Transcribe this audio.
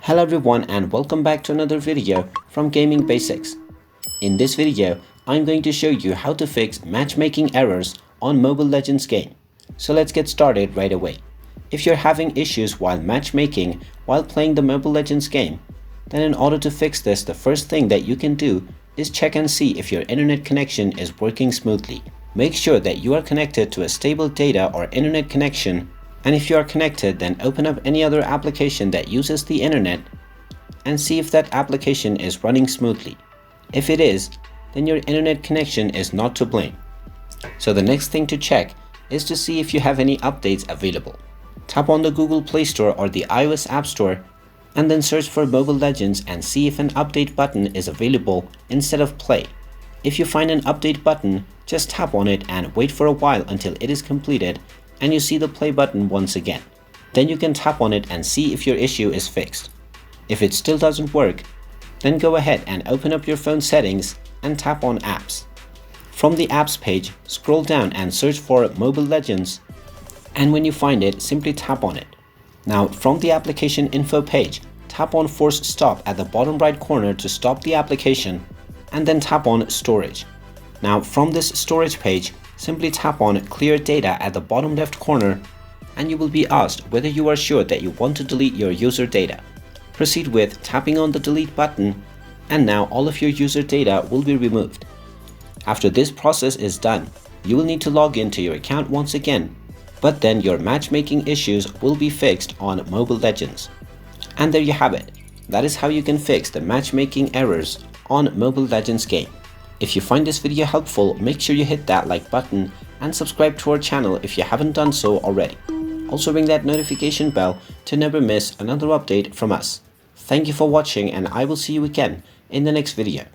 Hello everyone and welcome back to another video from Gaming Basics. In this video, I'm going to show you how to fix matchmaking errors on Mobile Legends game. So let's get started right away. If you're having issues while matchmaking while playing the Mobile Legends game, then in order to fix this, the first thing that you can do is check and see if your internet connection is working smoothly. Make sure that you are connected to a stable data or internet connection, and if you are connected, then open up any other application that uses the internet and see if that application is running smoothly. If it is, then your internet connection is not to blame. So the next thing to check is to see if you have any updates available. Tap on the Google Play Store or the iOS App Store and then search for Mobile Legends and see if an update button is available instead of play. If you find an update button, just tap on it and wait for a while until it is completed and you see the play button once again. Then you can tap on it and see if your issue is fixed. If it still doesn't work, then go ahead and open up your phone settings and tap on apps. From the apps page, scroll down and search for Mobile Legends, and when you find it, simply tap on it. Now from the application info page, tap on force stop at the bottom right corner to stop the application and then tap on storage. Now from this storage page, simply tap on clear data at the bottom left corner and you will be asked whether you are sure that you want to delete your user data. Proceed with tapping on the delete button and now all of your user data will be removed. After this process is done, you will need to log into your account once again, but then your matchmaking issues will be fixed on Mobile Legends. And there you have it. That is how you can fix the matchmaking errors on Mobile Legends game. If you find this video helpful, make sure you hit that like button and subscribe to our channel if you haven't done so already. Also ring that notification bell to never miss another update from us. Thank you for watching and I will see you again in the next video.